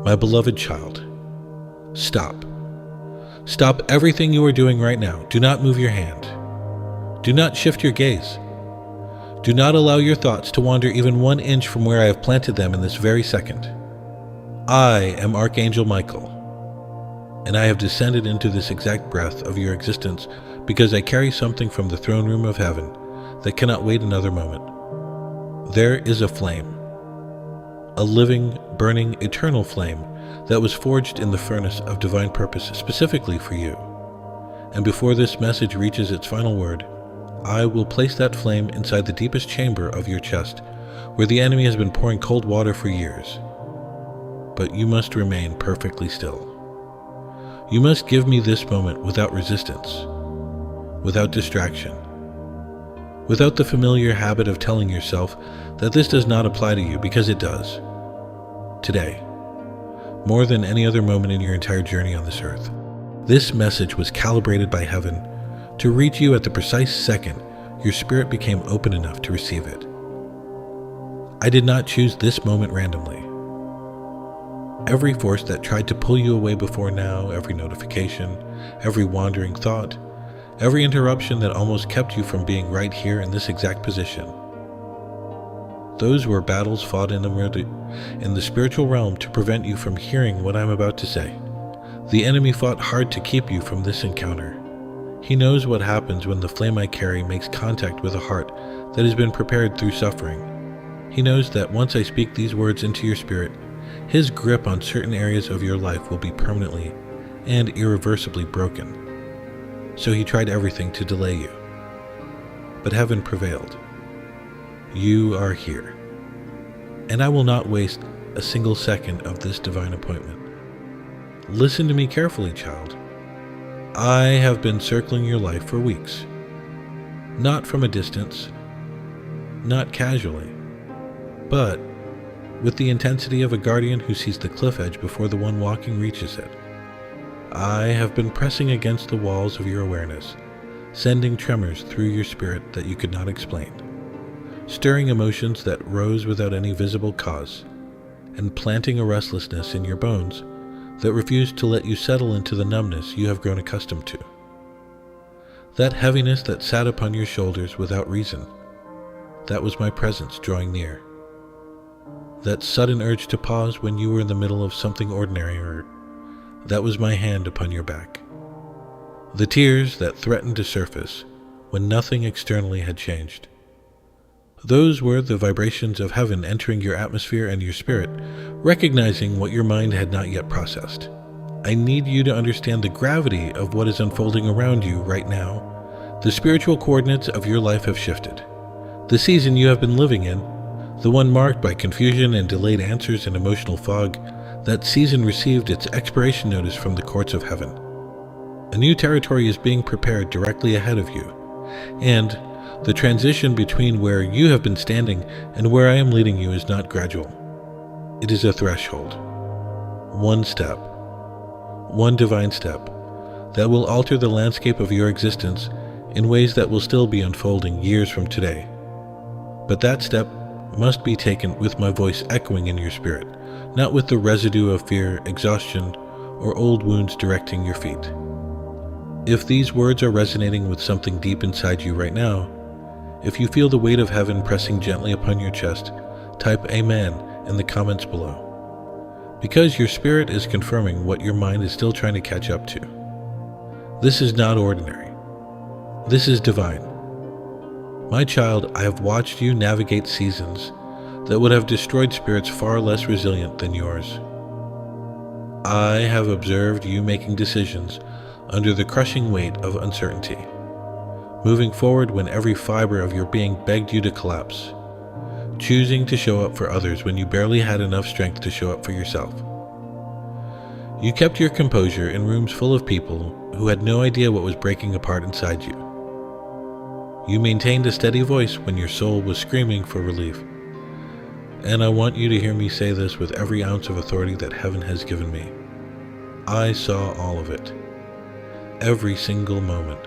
My beloved child, stop. Stop everything you are doing right now. Do not move your hand. Do not shift your gaze. Do not allow your thoughts to wander even 1 inch from where I have planted them in this very second. I am Archangel Michael, and I have descended into this exact breath of your existence because I carry something from the throne room of heaven that cannot wait another moment. There is a flame, a living, burning, eternal flame that was forged in the furnace of divine purpose specifically for you. And before this message reaches its final word, I will place that flame inside the deepest chamber of your chest, where the enemy has been pouring cold water for years. But you must remain perfectly still. You must give me this moment without resistance, without distraction, without the familiar habit of telling yourself that this does not apply to you, because it does. Today, more than any other moment in your entire journey on this earth, this message was calibrated by heaven to reach you at the precise second your spirit became open enough to receive it. I did not choose this moment randomly. Every force that tried to pull you away before now, every notification, every wandering thought, every interruption that almost kept you from being right here in this exact position, those were battles fought in the spiritual realm to prevent you from hearing what I'm about to say. The enemy fought hard to keep you from this encounter. He knows what happens when the flame I carry makes contact with a heart that has been prepared through suffering. He knows that once I speak these words into your spirit, his grip on certain areas of your life will be permanently and irreversibly broken. So he tried everything to delay you. But heaven prevailed. You are here. And I will not waste a single second of this divine appointment. Listen to me carefully, child. I have been circling your life for weeks. Not from a distance, not casually, but with the intensity of a guardian who sees the cliff edge before the one walking reaches it. I have been pressing against the walls of your awareness, sending tremors through your spirit that you could not explain, stirring emotions that rose without any visible cause, and planting a restlessness in your bones that refused to let you settle into the numbness you have grown accustomed to. That heaviness that sat upon your shoulders without reason, that was my presence drawing near. That sudden urge to pause when you were in the middle of something ordinary, that was my hand upon your back. The tears that threatened to surface when nothing externally had changed. Those were the vibrations of heaven entering your atmosphere and your spirit, recognizing what your mind had not yet processed. I need you to understand the gravity of what is unfolding around you right now. The spiritual coordinates of your life have shifted. The season you have been living in, the one marked by confusion and delayed answers and emotional fog, that season received its expiration notice from the courts of heaven. A new territory is being prepared directly ahead of you, and the transition between where you have been standing and where I am leading you is not gradual. It is a threshold. One step, one divine step, that will alter the landscape of your existence in ways that will still be unfolding years from today. But that step must be taken with my voice echoing in your spirit, not with the residue of fear, exhaustion, or old wounds directing your feet. If these words are resonating with something deep inside you right now, if you feel the weight of heaven pressing gently upon your chest, type Amen in the comments below, because your spirit is confirming what your mind is still trying to catch up to. This is not ordinary. This is divine. My child, I have watched you navigate seasons that would have destroyed spirits far less resilient than yours. I have observed you making decisions under the crushing weight of uncertainty, moving forward when every fiber of your being begged you to collapse, choosing to show up for others when you barely had enough strength to show up for yourself. You kept your composure in rooms full of people who had no idea what was breaking apart inside you. You maintained a steady voice when your soul was screaming for relief. And I want you to hear me say this with every ounce of authority that heaven has given me. I saw all of it. Every single moment.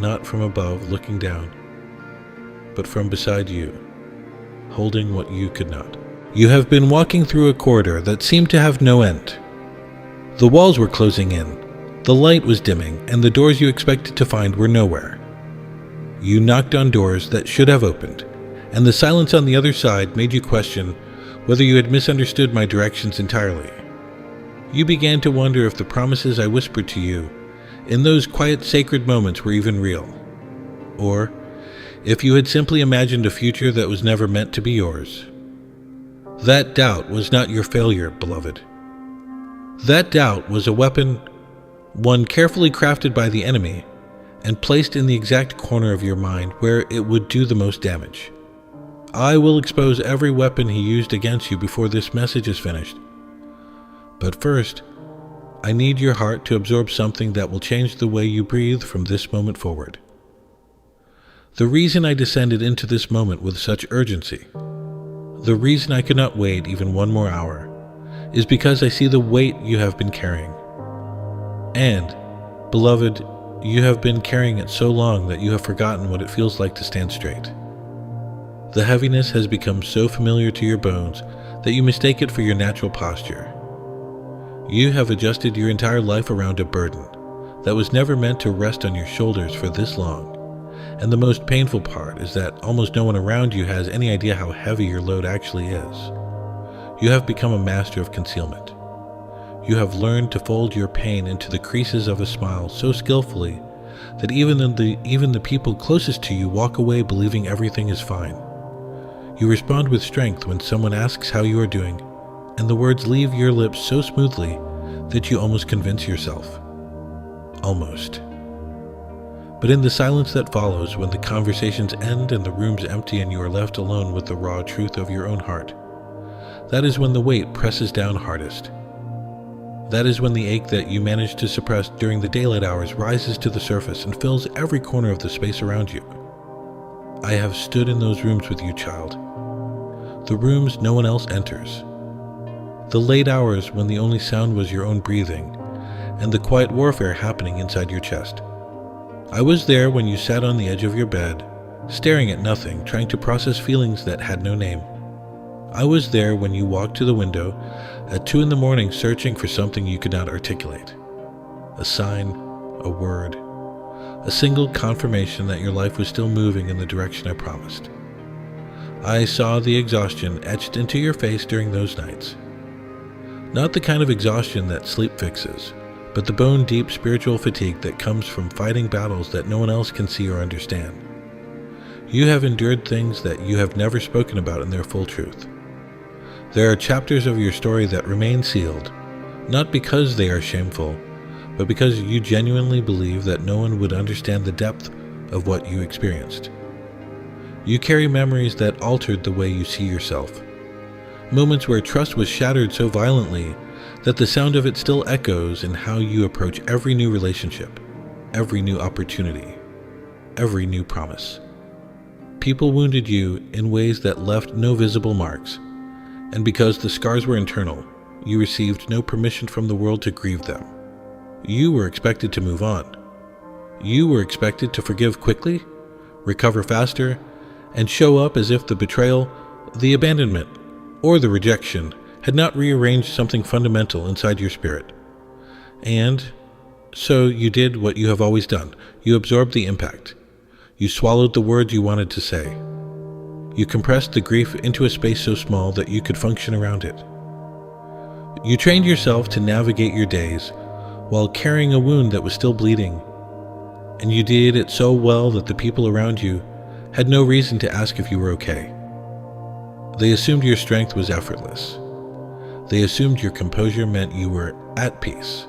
Not from above looking down, but from beside you, holding what you could not. You have been walking through a corridor that seemed to have no end. The walls were closing in, the light was dimming, and the doors you expected to find were nowhere. You knocked on doors that should have opened, and the silence on the other side made you question whether you had misunderstood my directions entirely. You began to wonder if the promises I whispered to you in those quiet, sacred moments were even real, or if you had simply imagined a future that was never meant to be yours. That doubt was not your failure, beloved. That doubt was a weapon, one carefully crafted by the enemy and placed in the exact corner of your mind where it would do the most damage. I will expose every weapon he used against you before this message is finished. But first, I need your heart to absorb something that will change the way you breathe from this moment forward. The reason I descended into this moment with such urgency, the reason I could not wait even one more hour, is because I see the weight you have been carrying. And, beloved, you have been carrying it so long that you have forgotten what it feels like to stand straight. The heaviness has become so familiar to your bones that you mistake it for your natural posture. You have adjusted your entire life around a burden that was never meant to rest on your shoulders for this long. And the most painful part is that almost no one around you has any idea how heavy your load actually is. You have become a master of concealment. You have learned to fold your pain into the creases of a smile so skillfully that even the people closest to you walk away believing everything is fine. You respond with strength when someone asks how you are doing, and the words leave your lips so smoothly that you almost convince yourself. Almost. But in the silence that follows, when the conversations end and the room's empty and you are left alone with the raw truth of your own heart, that is when the weight presses down hardest. That is when the ache that you managed to suppress during the daylight hours rises to the surface and fills every corner of the space around you. I have stood in those rooms with you, child. The rooms no one else enters. The late hours when the only sound was your own breathing and the quiet warfare happening inside your chest. I was there when you sat on the edge of your bed, staring at nothing, trying to process feelings that had no name. I was there when you walked to the window at 2 a.m, searching for something you could not articulate. A sign, a word, a single confirmation that your life was still moving in the direction I promised. I saw the exhaustion etched into your face during those nights. Not the kind of exhaustion that sleep fixes, but the bone-deep spiritual fatigue that comes from fighting battles that no one else can see or understand. You have endured things that you have never spoken about in their full truth. There are chapters of your story that remain sealed, not because they are shameful, but because you genuinely believe that no one would understand the depth of what you experienced. You carry memories that altered the way you see yourself. Moments where trust was shattered so violently that the sound of it still echoes in how you approach every new relationship, every new opportunity, every new promise. People wounded you in ways that left no visible marks, and because the scars were internal, you received no permission from the world to grieve them. You were expected to move on. You were expected to forgive quickly, recover faster, and show up as if the betrayal, the abandonment, or the rejection had not rearranged something fundamental inside your spirit. And so you did what you have always done. You absorbed the impact. You swallowed the words you wanted to say. You compressed the grief into a space so small that you could function around it. You trained yourself to navigate your days while carrying a wound that was still bleeding. And you did it so well that the people around you had no reason to ask if you were okay. They assumed your strength was effortless. They assumed your composure meant you were at peace.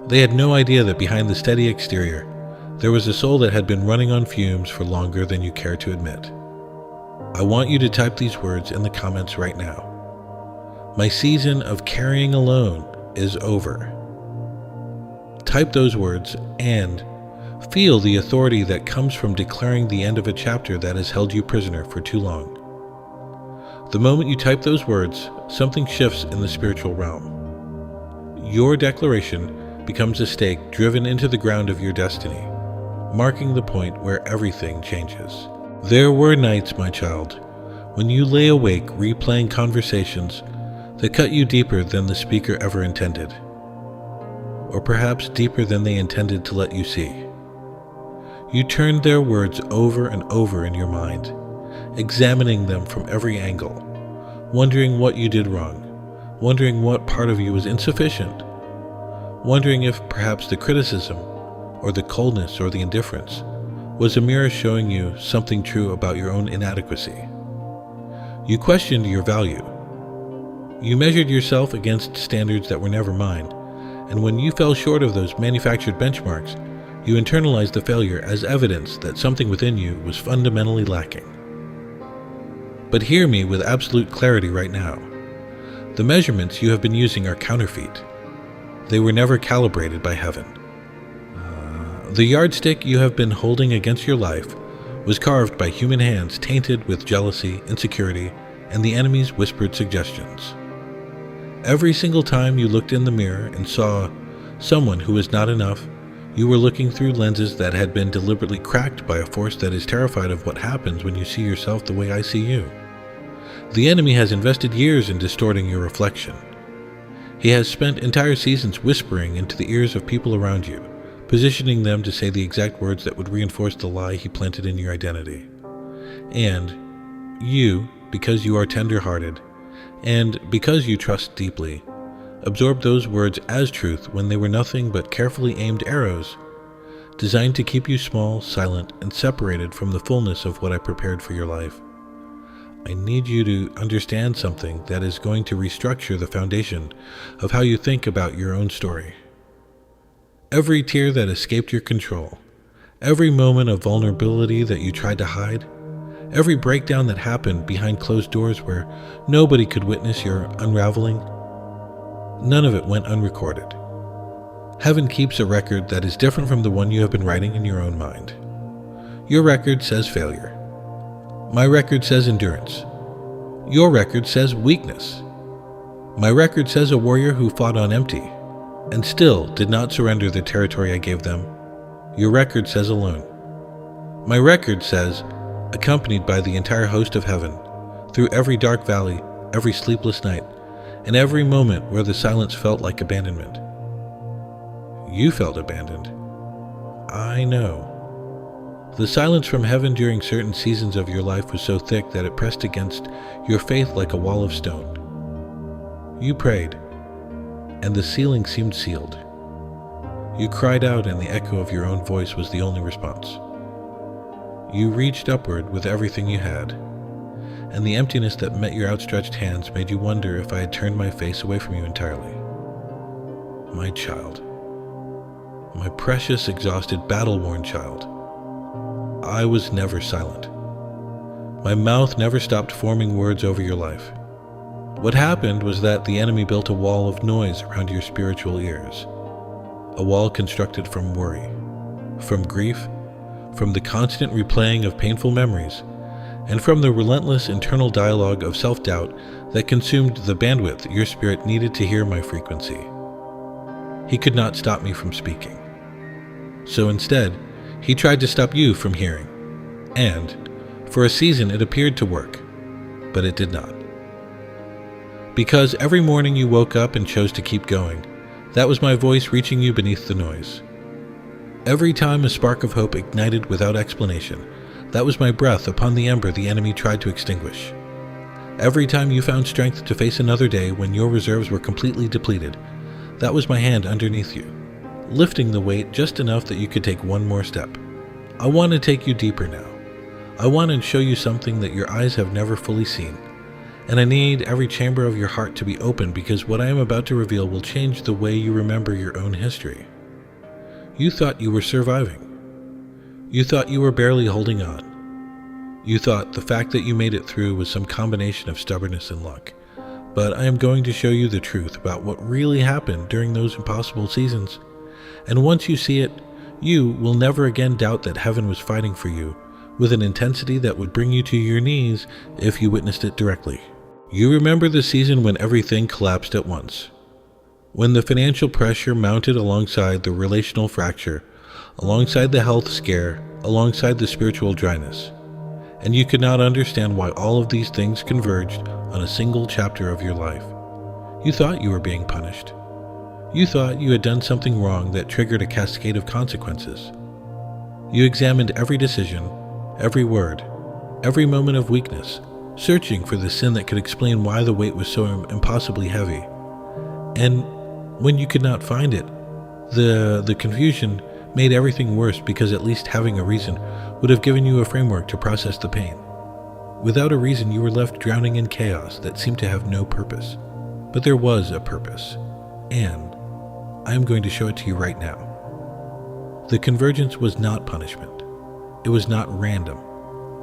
They had no idea that behind the steady exterior, there was a soul that had been running on fumes for longer than you care to admit. I want you to type these words in the comments right now. My season of carrying alone is over. Type those words and feel the authority that comes from declaring the end of a chapter that has held you prisoner for too long. The moment you type those words, something shifts in the spiritual realm. Your declaration becomes a stake driven into the ground of your destiny, marking the point where everything changes. There were nights, my child, when you lay awake replaying conversations that cut you deeper than the speaker ever intended, or perhaps deeper than they intended to let you see. You turned their words over and over in your mind, examining them from every angle, wondering what you did wrong, wondering what part of you was insufficient, wondering if perhaps the criticism, or the coldness, or the indifference was a mirror showing you something true about your own inadequacy. You questioned your value. You measured yourself against standards that were never mine, and when you fell short of those manufactured benchmarks, you internalized the failure as evidence that something within you was fundamentally lacking. But hear me with absolute clarity right now. The measurements you have been using are counterfeit. They were never calibrated by heaven. The yardstick you have been holding against your life was carved by human hands tainted with jealousy, insecurity, and the enemy's whispered suggestions. Every single time you looked in the mirror and saw someone who was not enough, you were looking through lenses that had been deliberately cracked by a force that is terrified of what happens when you see yourself the way I see you. The enemy has invested years in distorting your reflection. He has spent entire seasons whispering into the ears of people around you, positioning them to say the exact words that would reinforce the lie he planted in your identity. And you, because you are tender-hearted, and because you trust deeply, absorbed those words as truth when they were nothing but carefully aimed arrows, designed to keep you small, silent, and separated from the fullness of what I prepared for your life. I need you to understand something that is going to restructure the foundation of how you think about your own story. Every tear that escaped your control, every moment of vulnerability that you tried to hide, every breakdown that happened behind closed doors where nobody could witness your unraveling, none of it went unrecorded. Heaven keeps a record that is different from the one you have been writing in your own mind. Your record says failure. My record says endurance. Your record says weakness. My record says a warrior who fought on empty and still did not surrender the territory I gave them. Your record says alone. My record says accompanied by the entire host of heaven, through every dark valley, every sleepless night, and every moment where the silence felt like abandonment. You felt abandoned. I know. The silence from heaven during certain seasons of your life was so thick that it pressed against your faith like a wall of stone. You prayed, and the ceiling seemed sealed. You cried out, and the echo of your own voice was the only response. You reached upward with everything you had, and the emptiness that met your outstretched hands made you wonder if I had turned my face away from you entirely. My child. My precious, exhausted, battle-worn child. I was never silent. My mouth never stopped forming words over your life. What happened was that the enemy built a wall of noise around your spiritual ears, a wall constructed from worry, from grief, from the constant replaying of painful memories, and from the relentless internal dialogue of self-doubt that consumed the bandwidth your spirit needed to hear my frequency. He could not stop me from speaking. So instead, he tried to stop you from hearing, and for a season it appeared to work, but it did not. Because every morning you woke up and chose to keep going, that was my voice reaching you beneath the noise. Every time a spark of hope ignited without explanation, that was my breath upon the ember the enemy tried to extinguish. Every time you found strength to face another day when your reserves were completely depleted, that was my hand underneath you, lifting the weight just enough that you could take one more step. I want to take you deeper now. I want to show you something that your eyes have never fully seen. And I need every chamber of your heart to be open, because what I am about to reveal will change the way you remember your own history. You thought you were surviving. You thought you were barely holding on. You thought the fact that you made it through was some combination of stubbornness and luck. But I am going to show you the truth about what really happened during those impossible seasons. And once you see it, you will never again doubt that heaven was fighting for you with an intensity that would bring you to your knees if you witnessed it directly. You remember the season when everything collapsed at once, when the financial pressure mounted alongside the relational fracture, alongside the health scare, alongside the spiritual dryness, and you could not understand why all of these things converged on a single chapter of your life. You thought you were being punished. You thought you had done something wrong that triggered a cascade of consequences. You examined every decision, every word, every moment of weakness, searching for the sin that could explain why the weight was so impossibly heavy. And when you could not find it, the confusion made everything worse, because at least having a reason would have given you a framework to process the pain. Without a reason, you were left drowning in chaos that seemed to have no purpose. But there was a purpose, and I am going to show it to you right now. The convergence was not punishment. It was not random.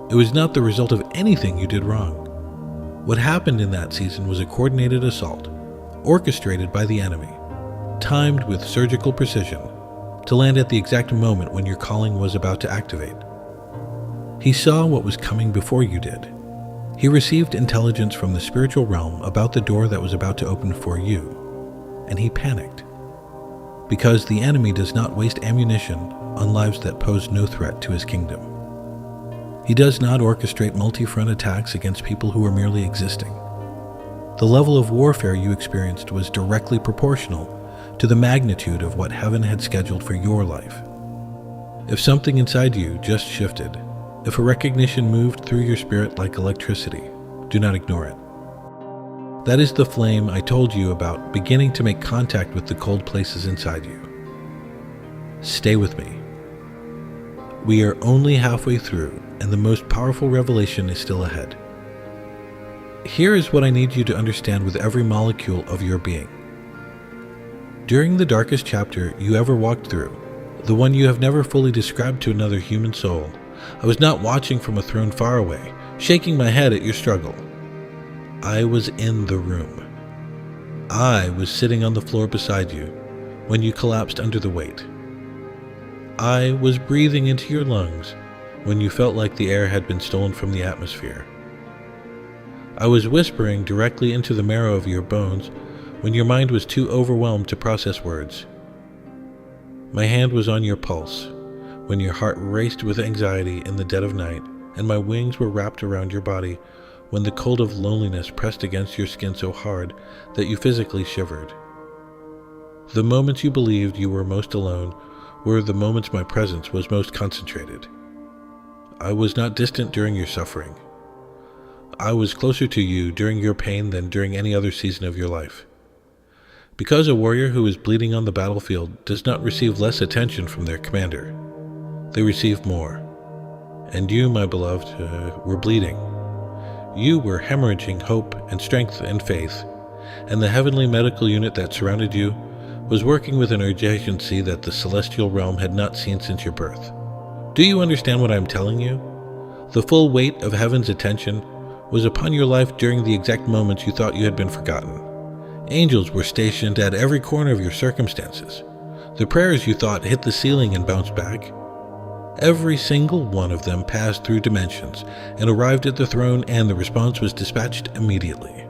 It was not the result of anything you did wrong. What happened in that season was a coordinated assault, orchestrated by the enemy, timed with surgical precision, to land at the exact moment when your calling was about to activate. He saw what was coming before you did. He received intelligence from the spiritual realm about the door that was about to open for you, and he panicked. Because the enemy does not waste ammunition on lives that pose no threat to his kingdom. He does not orchestrate multi-front attacks against people who are merely existing. The level of warfare you experienced was directly proportional to the magnitude of what heaven had scheduled for your life. If something inside you just shifted, if a recognition moved through your spirit like electricity, do not ignore it. That is the flame I told you about beginning to make contact with the cold places inside you. Stay with me. We are only halfway through, and the most powerful revelation is still ahead. Here is what I need you to understand with every molecule of your being. During the darkest chapter you ever walked through, the one you have never fully described to another human soul, I was not watching from a throne far away, shaking my head at your struggle. I was in the room. I was sitting on the floor beside you when you collapsed under the weight. I was breathing into your lungs when you felt like the air had been stolen from the atmosphere. I was whispering directly into the marrow of your bones when your mind was too overwhelmed to process words. My hand was on your pulse when your heart raced with anxiety in the dead of night, and my wings were wrapped around your body when the cold of loneliness pressed against your skin so hard that you physically shivered. The moments you believed you were most alone were the moments my presence was most concentrated. I was not distant during your suffering. I was closer to you during your pain than during any other season of your life. Because a warrior who is bleeding on the battlefield does not receive less attention from their commander, they receive more. And you, my beloved, were bleeding. You were hemorrhaging hope and strength and faith, and the heavenly medical unit that surrounded you was working with an urgency that the celestial realm had not seen since your birth. Do you understand what I am telling you? The full weight of heaven's attention was upon your life during the exact moments you thought you had been forgotten. Angels were stationed at every corner of your circumstances. The prayers you thought hit the ceiling and bounced back. Every single one of them passed through dimensions and arrived at the throne, and the response was dispatched immediately.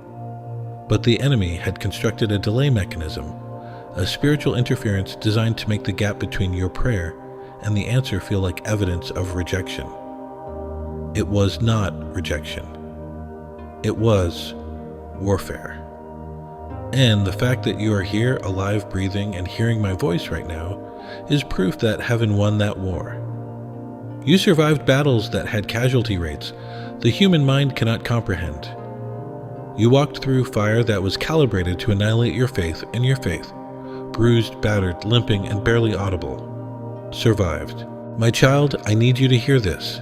But the enemy had constructed a delay mechanism, a spiritual interference designed to make the gap between your prayer and the answer feel like evidence of rejection. It was not rejection. It was warfare. And the fact that you are here, alive, breathing, and hearing my voice right now is proof that heaven won that war. You survived battles that had casualty rates the human mind cannot comprehend. You walked through fire that was calibrated to annihilate your faith, and your faith, bruised, battered, limping, and barely audible, survived. My child, I need you to hear this.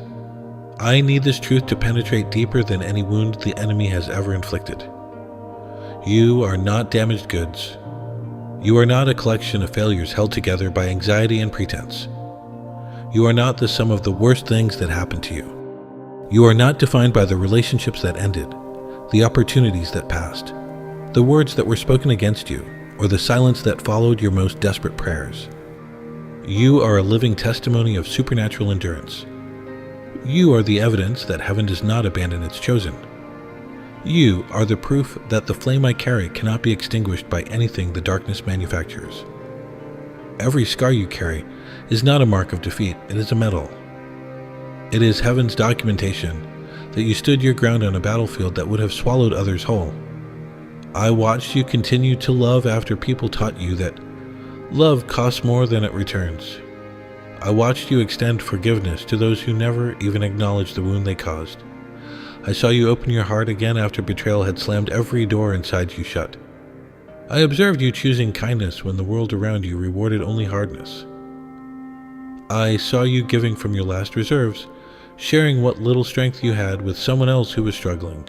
I need this truth to penetrate deeper than any wound the enemy has ever inflicted. You are not damaged goods. You are not a collection of failures held together by anxiety and pretense. You are not the sum of the worst things that happened to you. You are not defined by the relationships that ended, the opportunities that passed, the words that were spoken against you, or the silence that followed your most desperate prayers. You are a living testimony of supernatural endurance. You are the evidence that heaven does not abandon its chosen. You are the proof that the flame I carry cannot be extinguished by anything the darkness manufactures. Every scar you carry is not a mark of defeat, it is a medal. It is heaven's documentation that you stood your ground on a battlefield that would have swallowed others whole. I watched you continue to love after people taught you that love costs more than it returns. I watched you extend forgiveness to those who never even acknowledged the wound they caused. I saw you open your heart again after betrayal had slammed every door inside you shut. I observed you choosing kindness when the world around you rewarded only hardness. I saw you giving from your last reserves, sharing what little strength you had with someone else who was struggling.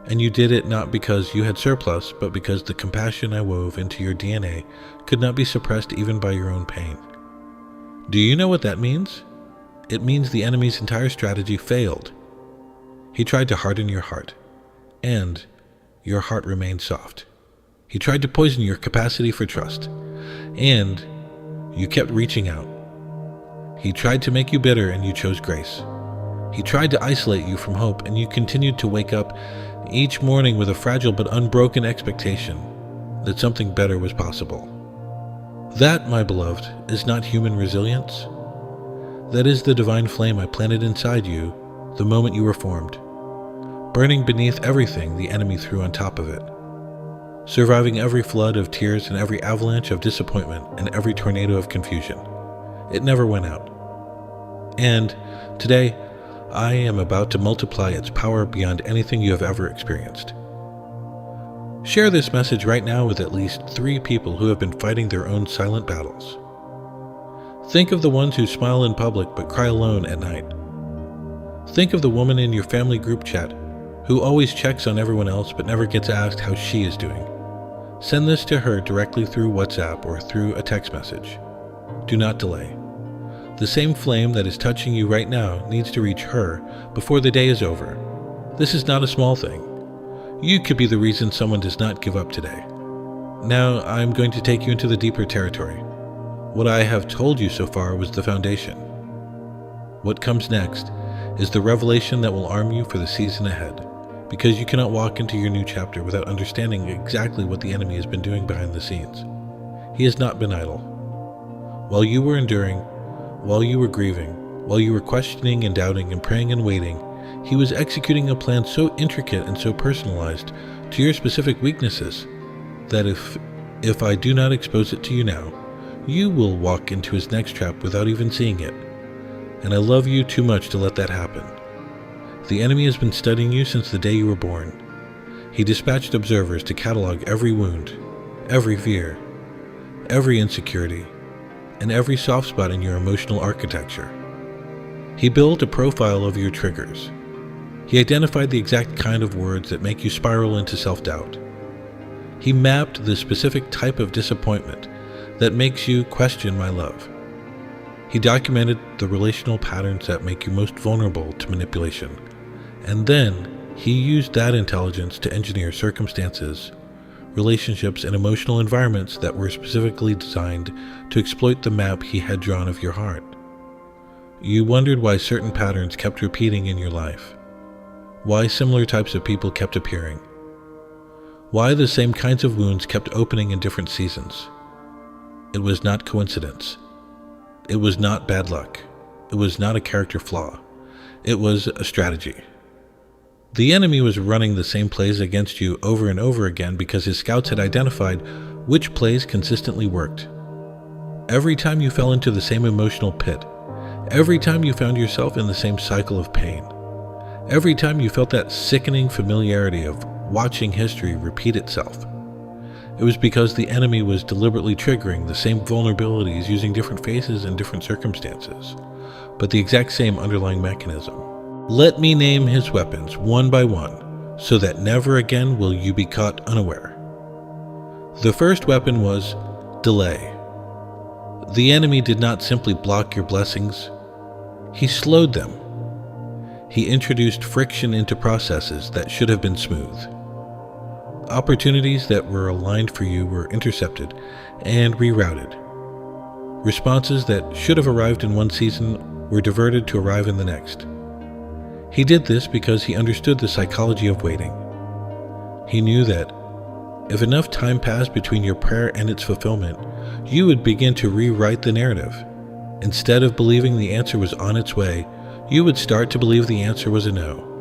And you did it not because you had surplus, but because the compassion I wove into your DNA could not be suppressed even by your own pain. Do you know what that means? It means the enemy's entire strategy failed. He tried to harden your heart, and your heart remained soft. He tried to poison your capacity for trust, and you kept reaching out. He tried to make you bitter, and you chose grace. He tried to isolate you from hope, and you continued to wake up each morning with a fragile but unbroken expectation that something better was possible. That, my beloved, is not human resilience. That is the divine flame I planted inside you the moment you were formed, burning beneath everything the enemy threw on top of it, surviving every flood of tears and every avalanche of disappointment and every tornado of confusion. It never went out. And today, I am about to multiply its power beyond anything you have ever experienced. Share this message right now with at least 3 people who have been fighting their own silent battles. Think of the ones who smile in public but cry alone at night. Think of the woman in your family group chat who always checks on everyone else but never gets asked how she is doing. Send this to her directly through WhatsApp or through a text message. Do not delay. The same flame that is touching you right now needs to reach her before the day is over. This is not a small thing. You could be the reason someone does not give up today. Now I'm going to take you into the deeper territory. What I have told you so far was the foundation. What comes next is the revelation that will arm you for the season ahead, because you cannot walk into your new chapter without understanding exactly what the enemy has been doing behind the scenes. He has not been idle. While you were enduring, while you were grieving, while you were questioning and doubting and praying and waiting, he was executing a plan so intricate and so personalized to your specific weaknesses that if I do not expose it to you now, you will walk into his next trap without even seeing it. And I love you too much to let that happen. The enemy has been studying you since the day you were born. He dispatched observers to catalog every wound, every fear, every insecurity, and every soft spot in your emotional architecture. He built a profile of your triggers. He identified the exact kind of words that make you spiral into self-doubt. He mapped the specific type of disappointment that makes you question my love. He documented the relational patterns that make you most vulnerable to manipulation. And then he used that intelligence to engineer circumstances, relationships, and emotional environments that were specifically designed to exploit the map he had drawn of your heart. You wondered why certain patterns kept repeating in your life, why similar types of people kept appearing, why the same kinds of wounds kept opening in different seasons. It was not coincidence. It was not bad luck. It was not a character flaw. It was a strategy. The enemy was running the same plays against you over and over again because his scouts had identified which plays consistently worked. Every time you fell into the same emotional pit, every time you found yourself in the same cycle of pain, every time you felt that sickening familiarity of watching history repeat itself, it was because the enemy was deliberately triggering the same vulnerabilities using different faces and different circumstances, but the exact same underlying mechanism. Let me name his weapons one by one, so that never again will you be caught unaware. The first weapon was delay. The enemy did not simply block your blessings, he slowed them. He introduced friction into processes that should have been smooth. Opportunities that were aligned for you were intercepted and rerouted. Responses that should have arrived in one season were diverted to arrive in the next. He did this because he understood the psychology of waiting. He knew that if enough time passed between your prayer and its fulfillment, you would begin to rewrite the narrative. Instead of believing the answer was on its way, you would start to believe the answer was a no.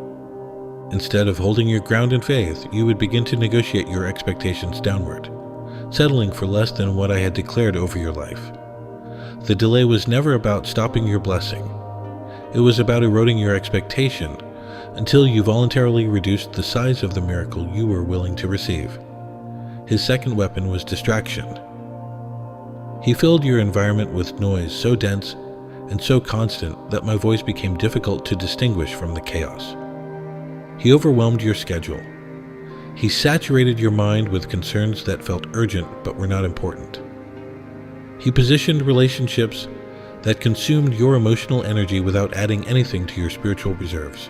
Instead of holding your ground in faith, you would begin to negotiate your expectations downward, settling for less than what I had declared over your life. The delay was never about stopping your blessing. It was about eroding your expectation until you voluntarily reduced the size of the miracle you were willing to receive. His second weapon was distraction. He filled your environment with noise so dense and so constant that my voice became difficult to distinguish from the chaos. He overwhelmed your schedule. He saturated your mind with concerns that felt urgent but were not important. He positioned relationships that consumed your emotional energy without adding anything to your spiritual reserves.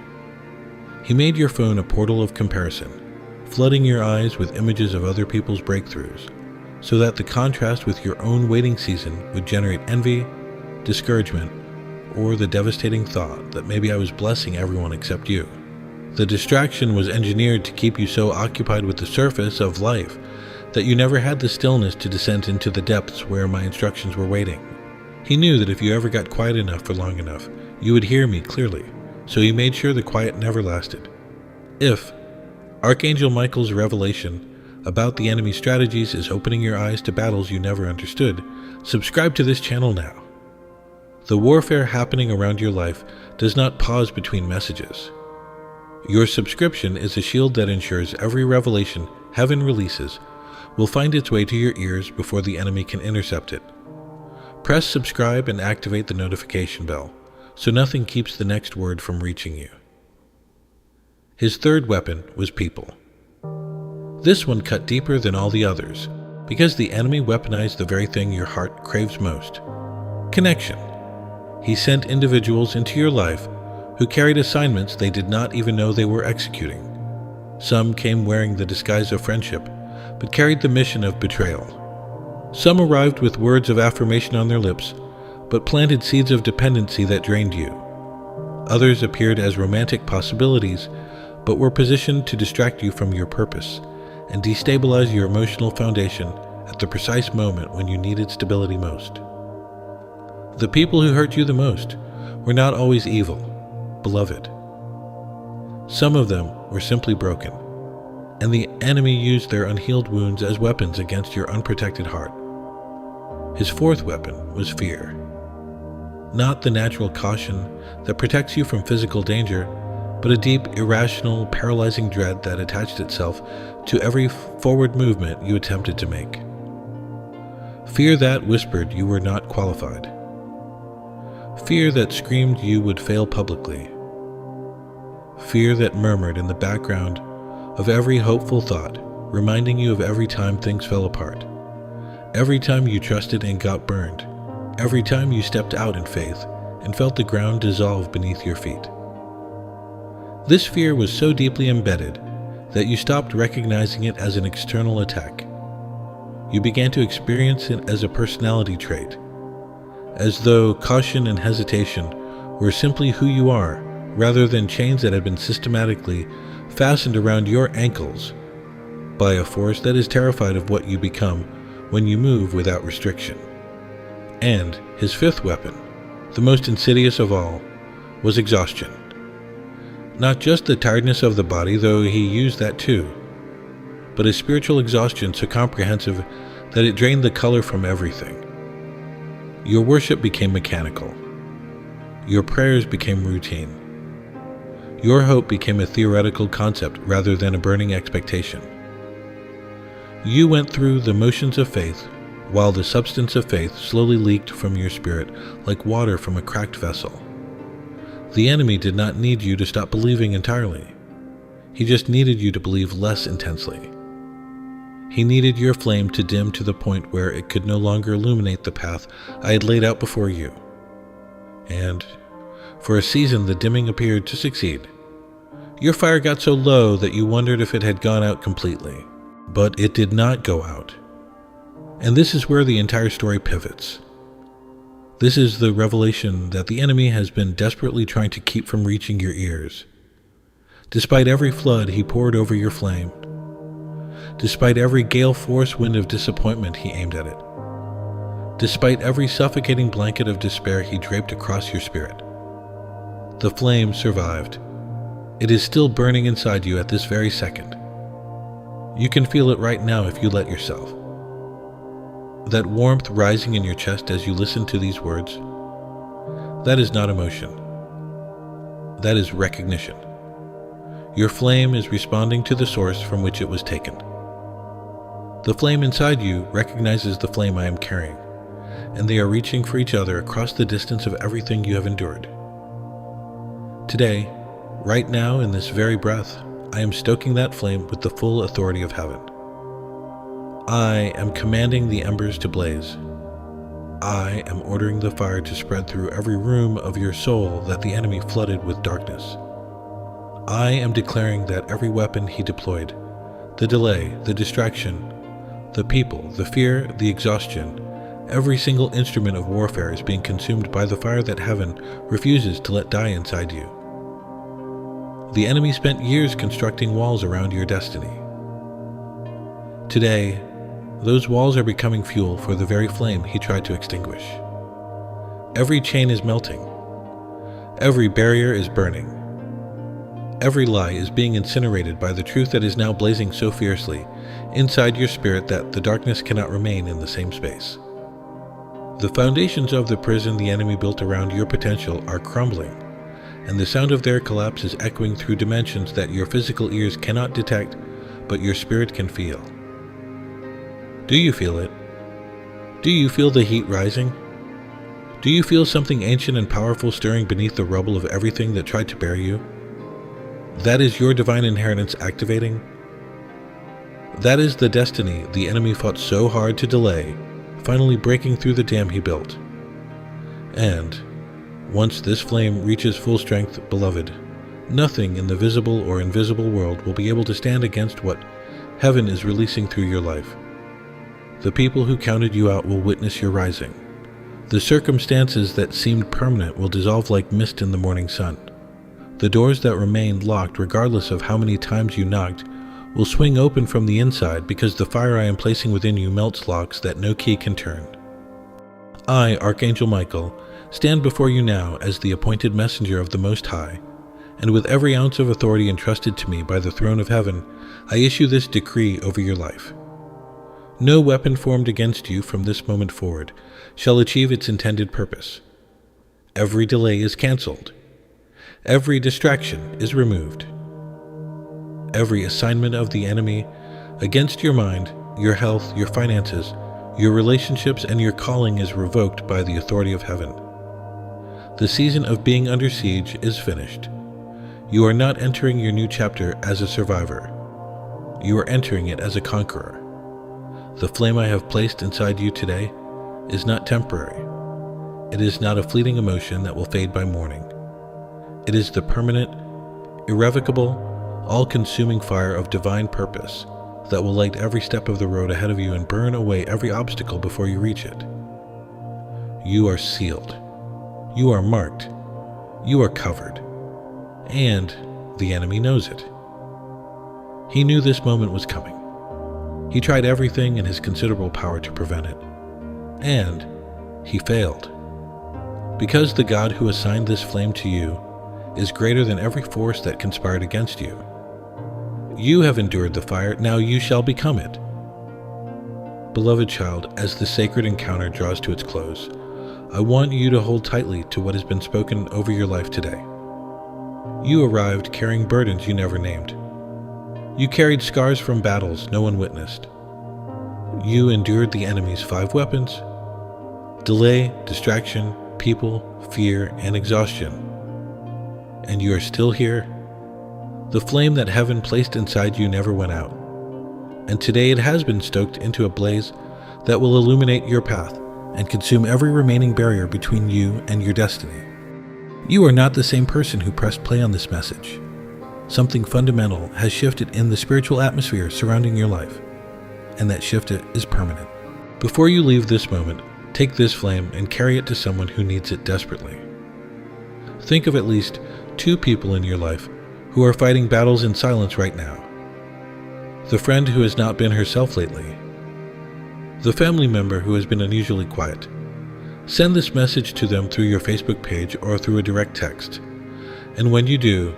He made your phone a portal of comparison, flooding your eyes with images of other people's breakthroughs, so that the contrast with your own waiting season would generate envy, discouragement, or the devastating thought that maybe I was blessing everyone except you. The distraction was engineered to keep you so occupied with the surface of life that you never had the stillness to descend into the depths where my instructions were waiting. He knew that if you ever got quiet enough for long enough, you would hear me clearly, so he made sure the quiet never lasted. If Archangel Michael's revelation about the enemy's strategies is opening your eyes to battles you never understood, subscribe to this channel now. The warfare happening around your life does not pause between messages. Your subscription is a shield that ensures every revelation heaven releases will find its way to your ears before the enemy can intercept it. Press subscribe and activate the notification bell, so nothing keeps the next word from reaching you. His third weapon was people. This one cut deeper than all the others, because the enemy weaponized the very thing your heart craves most: connection. He sent individuals into your life who carried assignments they did not even know they were executing. Some came wearing the disguise of friendship, but carried the mission of betrayal. Some arrived with words of affirmation on their lips, but planted seeds of dependency that drained you. Others appeared as romantic possibilities, but were positioned to distract you from your purpose and destabilize your emotional foundation at the precise moment when you needed stability most. The people who hurt you the most were not always evil, beloved. Some of them were simply broken, and the enemy used their unhealed wounds as weapons against your unprotected heart. His fourth weapon was fear. Not the natural caution that protects you from physical danger, but a deep, irrational, paralyzing dread that attached itself to every forward movement you attempted to make. Fear that whispered you were not qualified. Fear that screamed you would fail publicly. Fear that murmured in the background of every hopeful thought, reminding you of every time things fell apart, every time you trusted and got burned, every time you stepped out in faith and felt the ground dissolve beneath your feet. This fear was so deeply embedded that you stopped recognizing it as an external attack. You began to experience it as a personality trait, as though caution and hesitation were simply who you are, rather than chains that had been systematically fastened around your ankles by a force that is terrified of what you become when you move without restriction. And his fifth weapon, the most insidious of all, was exhaustion. Not just the tiredness of the body, though he used that too, but a spiritual exhaustion so comprehensive that it drained the color from everything. Your worship became mechanical. Your prayers became routine. Your hope became a theoretical concept rather than a burning expectation. You went through the motions of faith, while the substance of faith slowly leaked from your spirit like water from a cracked vessel. The enemy did not need you to stop believing entirely. He just needed you to believe less intensely. He needed your flame to dim to the point where it could no longer illuminate the path I had laid out before you. And for a season the dimming appeared to succeed. Your fire got so low that you wondered if it had gone out completely. But it did not go out. And this is where the entire story pivots. This is the revelation that the enemy has been desperately trying to keep from reaching your ears. Despite every flood he poured over your flame, despite every gale force wind of disappointment he aimed at it, despite every suffocating blanket of despair he draped across your spirit, the flame survived. It is still burning inside you at this very second. You can feel it right now if you let yourself. That warmth rising in your chest as you listen to these words, that is not emotion. That is recognition. Your flame is responding to the source from which it was taken. The flame inside you recognizes the flame I am carrying, and they are reaching for each other across the distance of everything you have endured. Today, right now in this very breath, I am stoking that flame with the full authority of heaven. I am commanding the embers to blaze. I am ordering the fire to spread through every room of your soul that the enemy flooded with darkness. I am declaring that every weapon he deployed, the delay, the distraction, the people, the fear, the exhaustion, every single instrument of warfare is being consumed by the fire that heaven refuses to let die inside you. The enemy spent years constructing walls around your destiny. Today, those walls are becoming fuel for the very flame he tried to extinguish. Every chain is melting. Every barrier is burning. Every lie is being incinerated by the truth that is now blazing so fiercely inside your spirit that the darkness cannot remain in the same space. The foundations of the prison the enemy built around your potential are crumbling, and the sound of their collapse is echoing through dimensions that your physical ears cannot detect, but your spirit can feel. Do you feel it? Do you feel the heat rising? Do you feel something ancient and powerful stirring beneath the rubble of everything that tried to bury you? That is your divine inheritance activating. That is the destiny the enemy fought so hard to delay, finally breaking through the dam he built. And once this flame reaches full strength, beloved, nothing in the visible or invisible world will be able to stand against what heaven is releasing through your life. The people who counted you out will witness your rising. The circumstances that seemed permanent will dissolve like mist in the morning sun. The doors that remained locked, regardless of how many times you knocked, will swing open from the inside because the fire I am placing within you melts locks that no key can turn. I, Archangel Michael, stand before you now as the appointed messenger of the Most High, and with every ounce of authority entrusted to me by the throne of heaven, I issue this decree over your life. No weapon formed against you from this moment forward shall achieve its intended purpose. Every delay is canceled. Every distraction is removed. Every assignment of the enemy against your mind, your health, your finances, your relationships, and your calling is revoked by the authority of heaven. The season of being under siege is finished. You are not entering your new chapter as a survivor. You are entering it as a conqueror. The flame I have placed inside you today is not temporary. It is not a fleeting emotion that will fade by morning. It is the permanent, irrevocable, all-consuming fire of divine purpose that will light every step of the road ahead of you and burn away every obstacle before you reach it. You are sealed. You are marked. You are covered. And the enemy knows it. He knew this moment was coming. He tried everything in his considerable power to prevent it. And he failed. Because the God who assigned this flame to you is greater than every force that conspired against you. You have endured the fire, now you shall become it. Beloved child, as the sacred encounter draws to its close, I want you to hold tightly to what has been spoken over your life today. You arrived carrying burdens you never named. You carried scars from battles no one witnessed. You endured the enemy's 5 weapons: delay, distraction, people, fear, and exhaustion. And you are still here. The flame that heaven placed inside you never went out. And today it has been stoked into a blaze that will illuminate your path and consume every remaining barrier between you and your destiny. You are not the same person who pressed play on this message. Something fundamental has shifted in the spiritual atmosphere surrounding your life, and that shift is permanent. Before you leave this moment, take this flame and carry it to someone who needs it desperately. Think of at least 2 people in your life who are fighting battles in silence right now. The friend who has not been herself lately. The family member who has been unusually quiet. Send this message to them through your Facebook page or through a direct text. And when you do,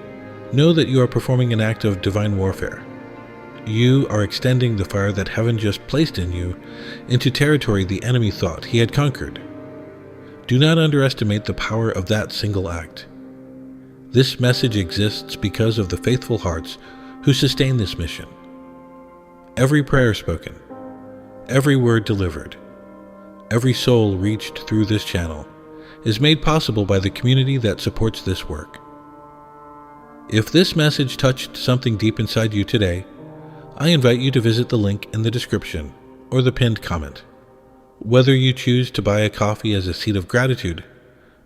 Know that you are performing an act of divine warfare. You are extending the fire that heaven just placed in you into territory the enemy thought he had conquered. Do not underestimate the power of that single act. This message exists because of the faithful hearts who sustain this mission. Every prayer spoken, every word delivered, every soul reached through this channel is made possible by the community that supports this work. If this message touched something deep inside you today, I invite you to visit the link in the description or the pinned comment. Whether you choose to buy a coffee as a seed of gratitude,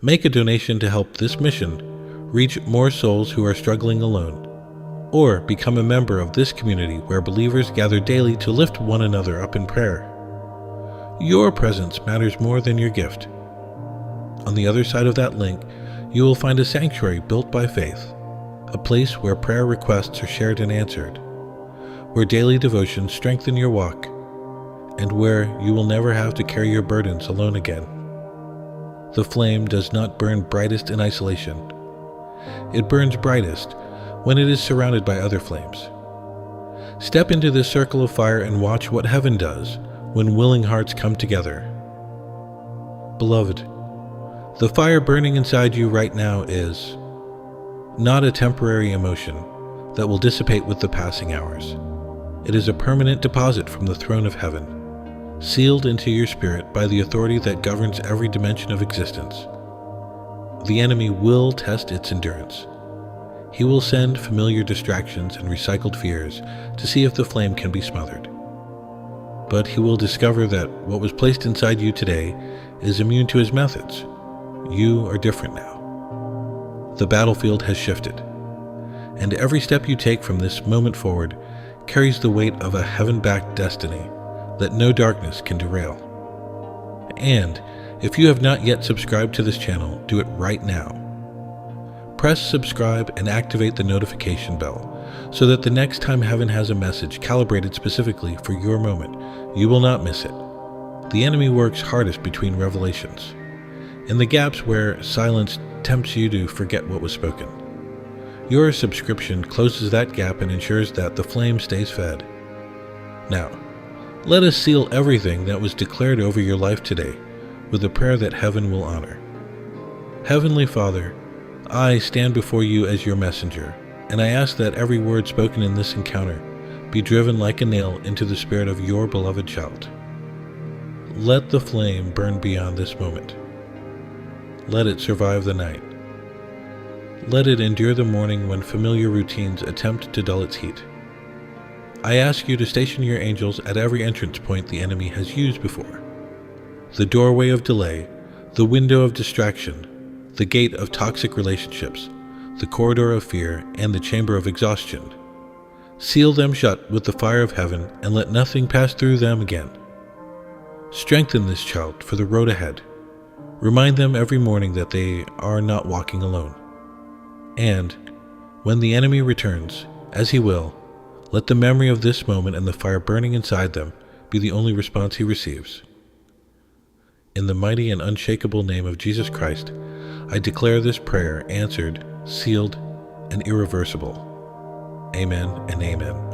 make a donation to help this mission reach more souls who are struggling alone, or become a member of this community where believers gather daily to lift one another up in prayer. Your presence matters more than your gift. On the other side of that link, you will find a sanctuary built by faith, a place where prayer requests are shared and answered, where daily devotions strengthen your walk, and where you will never have to carry your burdens alone again. The flame does not burn brightest in isolation. It burns brightest when it is surrounded by other flames. Step into this circle of fire and watch what heaven does when willing hearts come together. Beloved, the fire burning inside you right now is not a temporary emotion that will dissipate with the passing hours. It is a permanent deposit from the throne of heaven, sealed into your spirit by the authority that governs every dimension of existence. The enemy will test its endurance. He will send familiar distractions and recycled fears to see if the flame can be smothered. But he will discover that what was placed inside you today is immune to his methods. You are different now. The battlefield has shifted, and every step you take from this moment forward carries the weight of a heaven-backed destiny that no darkness can derail. And if you have not yet subscribed to this channel, do it right now. Press subscribe and activate the notification bell so that the next time heaven has a message calibrated specifically for your moment, you will not miss it. The enemy works hardest between revelations, in the gaps where silence tempts you to forget what was spoken. Your subscription closes that gap and ensures that the flame stays fed. Now, let us seal everything that was declared over your life today with a prayer that heaven will honor. Heavenly Father, I stand before you as your messenger, and I ask that every word spoken in this encounter be driven like a nail into the spirit of your beloved child. Let the flame burn beyond this moment. Let it survive the night. Let it endure the morning when familiar routines attempt to dull its heat. I ask you to station your angels at every entrance point the enemy has used before. The doorway of delay, the window of distraction, the gate of toxic relationships, the corridor of fear, and the chamber of exhaustion. Seal them shut with the fire of heaven and let nothing pass through them again. Strengthen this child for the road ahead. Remind them every morning that they are not walking alone. And when the enemy returns, as he will, let the memory of this moment and the fire burning inside them be the only response he receives. In the mighty and unshakable name of Jesus Christ, I declare this prayer answered, sealed, and irreversible. Amen and amen.